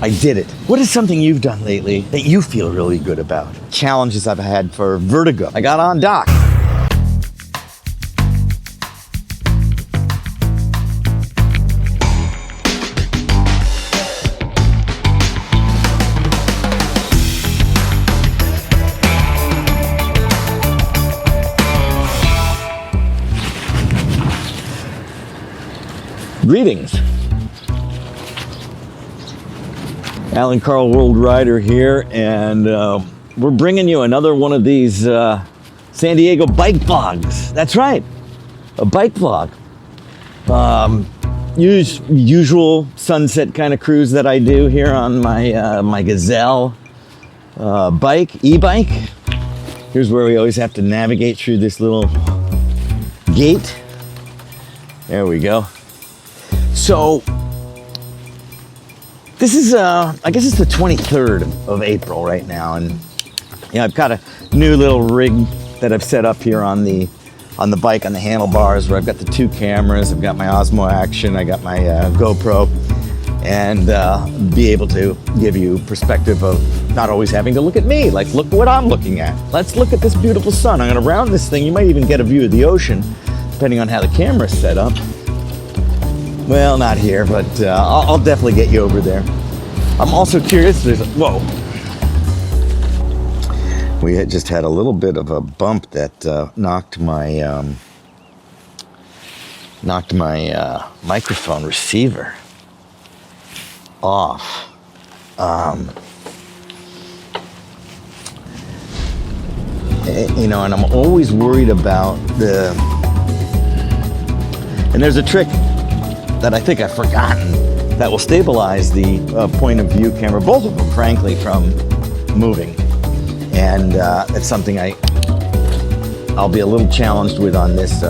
I did it. What is something you've done lately that you feel really good about? Challenges I've had for Vertigo. I got on dock. Greetings. Allan Karl, WorldRider here, and we're bringing you another one of these San Diego bike vlogs. That's right, a bike vlog. Usual sunset kind of cruise that I do here on my my Gazelle e-bike. Here's where we always have to navigate through this little gate. There we go. So, this is, I guess it's the 23rd of April right now, and I've got a new little rig that I've set up here on the bike, on the handlebars, where I've got the two cameras, I've got my Osmo Action, I got my GoPro, and be able to give you perspective of not always having to look at me, like look what I'm looking at. Let's look at this beautiful sun. I'm gonna round this thing, you might even get a view of the ocean, depending on how the camera's set up. Well, not here, but I'll definitely get you over there. I'm also curious, whoa. We had just had a little bit of a bump that knocked my microphone receiver off. And I'm always worried about and there's a trick that I think I've forgotten that will stabilize the point of view camera, both of them, frankly, from moving. And it's something I'll be a little challenged with on this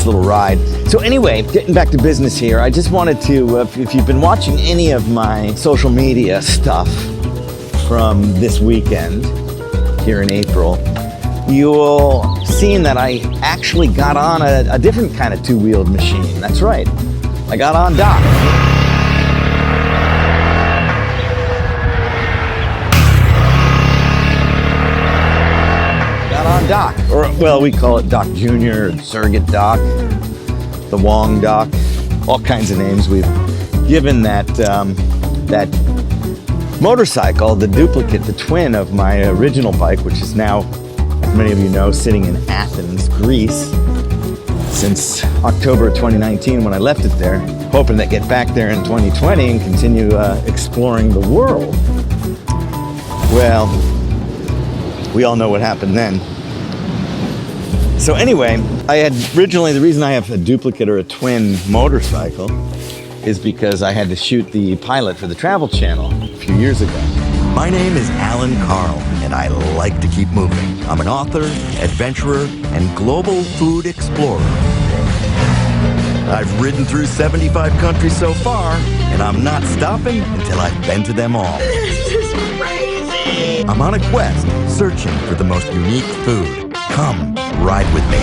little ride. So anyway, getting back to business here, I just wanted to, if you've been watching any of my social media stuff from this weekend here in April, you'll seen that I actually got on a different kind of two-wheeled machine. That's right. I got on dock. Got on dock, or well, we call it Dock Junior, Surrogate Dock, the Wong Dock, all kinds of names we've given that motorcycle, the duplicate, the twin of my original bike, which is now, as many of you know, sitting in Athens, Greece, since October of 2019 when I left it there, hoping to get back there in 2020 and continue exploring the world. Well, we all know what happened then. So anyway, the reason I have a duplicate or a twin motorcycle is because I had to shoot the pilot for the Travel Channel a few years ago. My name is Allan Karl, and I like to keep moving. I'm an author, adventurer, and global food explorer. I've ridden through 75 countries so far, and I'm not stopping until I've been to them all. This is crazy! I'm on a quest, searching for the most unique food. Come, ride with me.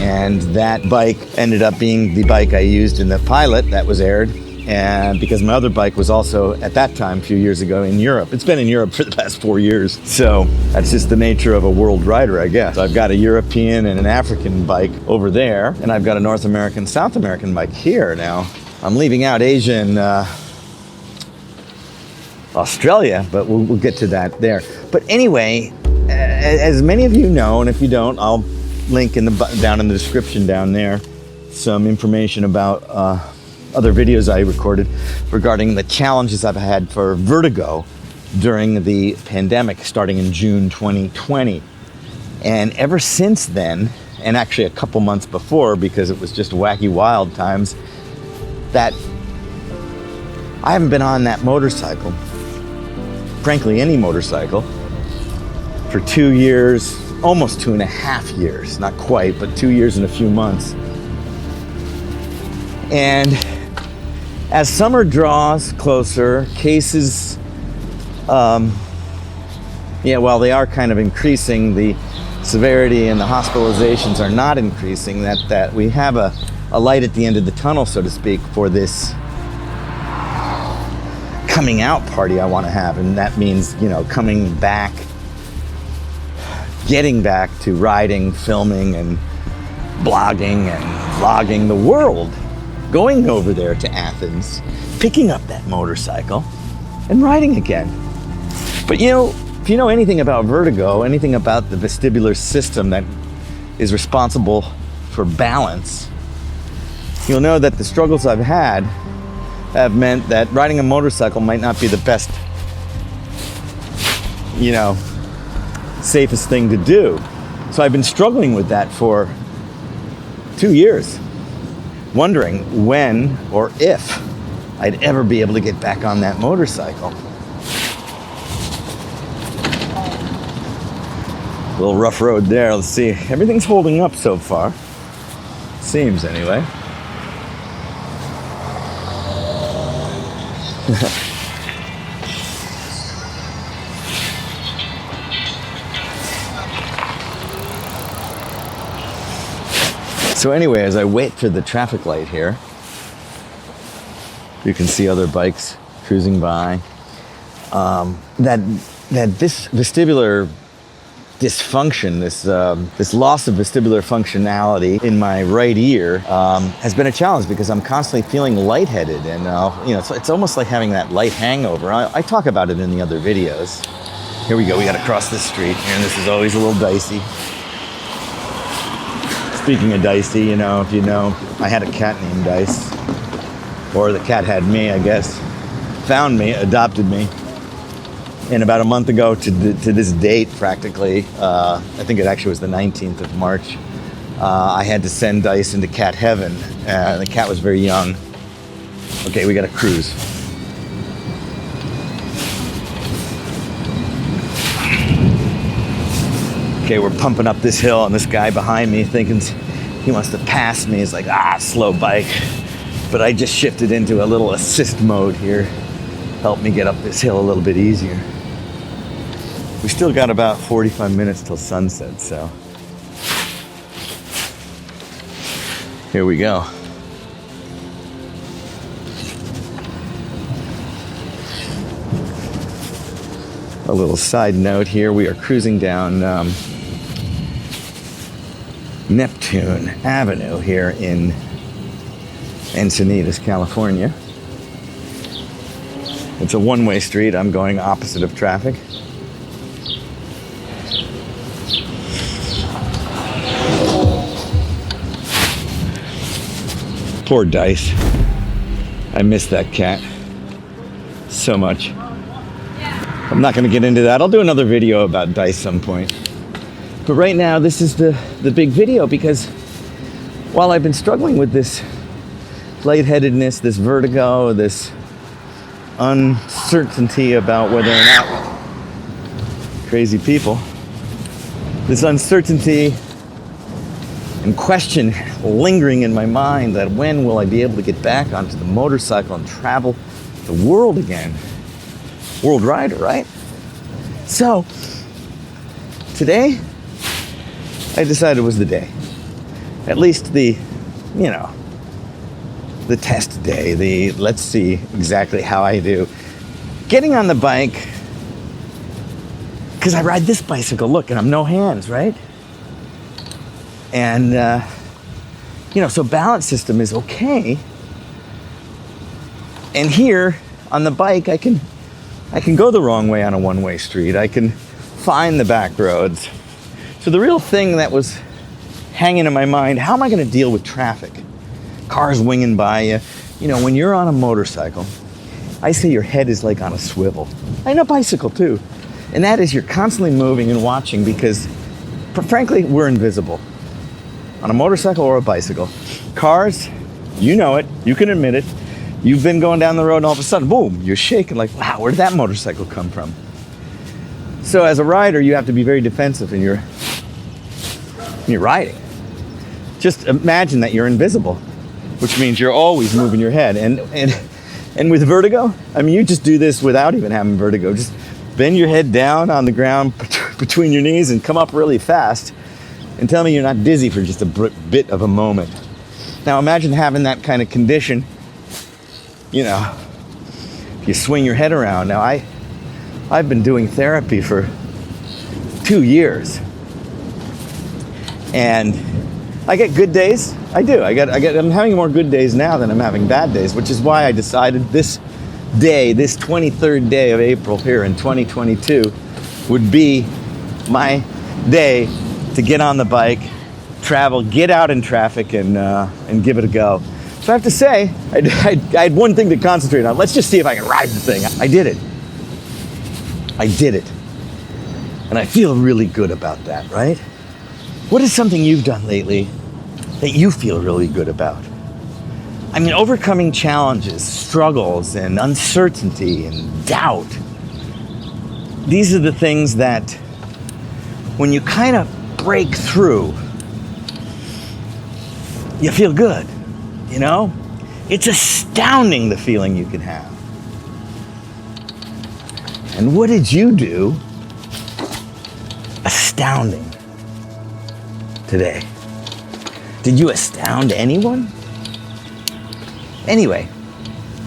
And that bike ended up being the bike I used in the pilot that was aired. And because my other bike was also, at that time, a few years ago, in Europe. It's been in Europe for the past 4 years. So that's just the nature of a world rider, I guess. I've got a European and an African bike over there, and I've got a North American, South American bike here now. I'm leaving out Asia and Australia, but we'll get to that there. But anyway, as many of you know, and if you don't, I'll link down in the description down there some information about other videos I recorded regarding the challenges I've had for Vertigo during the pandemic starting in June 2020. And ever since then, and actually a couple months before, because it was just wacky wild times, that I haven't been on that motorcycle, frankly any motorcycle, for 2 years, almost 2.5 years, not quite, but 2 years and a few months. And as summer draws closer, cases, while they are kind of increasing, the severity and the hospitalizations are not increasing, that we have a light at the end of the tunnel, so to speak, for this coming out party I want to have, and that means, coming back, getting back to riding, filming, and blogging and vlogging the world, going over there to Athens, picking up that motorcycle, and riding again. But if you know anything about vertigo, anything about the vestibular system that is responsible for balance, you'll know that the struggles I've had have meant that riding a motorcycle might not be the best, safest thing to do. So I've been struggling with that for 2 years, wondering when or if I'd ever be able to get back on that motorcycle. A little rough road there. Let's see. Everything's holding up so far. Seems anyway. So anyway, as I wait for the traffic light here, you can see other bikes cruising by. That this vestibular dysfunction, this loss of vestibular functionality in my right ear has been a challenge because I'm constantly feeling lightheaded, and it's almost like having that light hangover. I talk about it in the other videos. Here we go. We got to cross this street, and this is always a little dicey. Speaking of dicey, if you know, I had a cat named Dice, or the cat had me, I guess. Found me, adopted me. And about a month ago to this date, practically, I think it actually was the 19th of March, I had to send Dice into cat heaven. The cat was very young. Okay, we got to cruise. Okay, we're pumping up this hill, and this guy behind me thinking he wants to pass me. He's like, slow bike. But I just shifted into a little assist mode here. Help me get up this hill a little bit easier. We still got about 45 minutes till sunset, so here we go. A little side note here, we are cruising down Neptune Avenue here in Encinitas, California. It's a one-way street. I'm going opposite of traffic. Poor Dice. I miss that cat so much. I'm not going to get into that. I'll do another video about Dice some point. But right now, this is the big video, because while I've been struggling with this lightheadedness, this vertigo, this uncertainty about whether or not crazy people, this uncertainty and question lingering in my mind that when will I be able to get back onto the motorcycle and travel the world again? WorldRider, right? So today I decided was the day. At least the test day, let's see exactly how I do. Getting on the bike, because I ride this bicycle, look, and I'm no hands, right? And, so balance system is okay. And here on the bike, I can go the wrong way on a one-way street. I can find the back roads. So the real thing that was hanging in my mind, how am I going to deal with traffic? Cars winging by you. When you're on a motorcycle, I say your head is like on a swivel. And a bicycle too. And that is, you're constantly moving and watching, because frankly, we're invisible. On a motorcycle or a bicycle. Cars, you know it, you can admit it. You've been going down the road and all of a sudden, boom, you're shaking like, wow, where did that motorcycle come from? So as a rider, you have to be very defensive in your riding. Just imagine that you're invisible, which means you're always moving your head. And with vertigo, you just do this without even having vertigo. Just bend your head down on the ground between your knees and come up really fast, and tell me you're not dizzy for just a bit of a moment. Now imagine having that kind of condition, you swing your head around. Now, I've been doing therapy for 2 years, and I get good days. I do. I'm having more good days now than I'm having bad days, which is why I decided this day, this 23rd day of April here in 2022, would be my day to get on the bike, travel, get out in traffic, and give it a go. So I have to say, I had one thing to concentrate on. Let's just see if I can ride the thing. I did it. And I feel really good about that, right? What is something you've done lately that you feel really good about? I mean, overcoming challenges, struggles, and uncertainty and doubt. These are the things that, when you kind of break through, you feel good, you know? It's astounding the feeling you can have. And what did you do astounding today? Did you astound anyone? Anyway,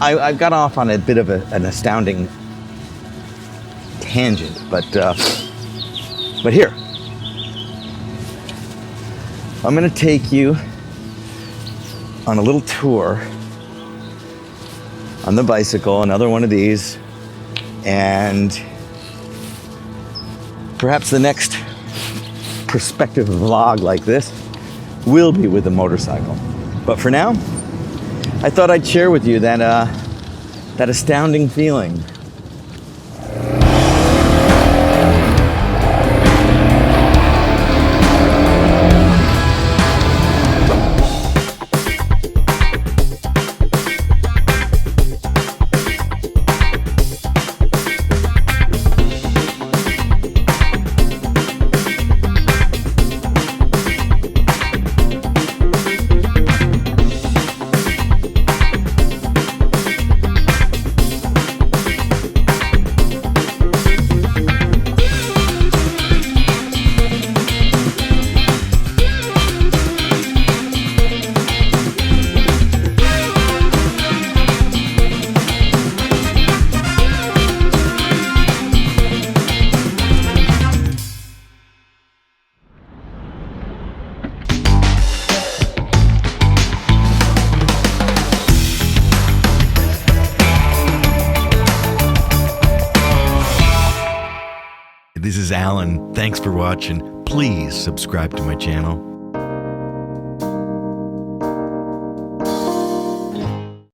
I've got off on a bit of an astounding tangent, but here, I'm gonna take you on a little tour on the bicycle, another one of these, and perhaps the next perspective vlog like this will be with a motorcycle. But for now, I thought I'd share with you that astounding feeling. This is Alan. Thanks for watching. Please subscribe to my channel.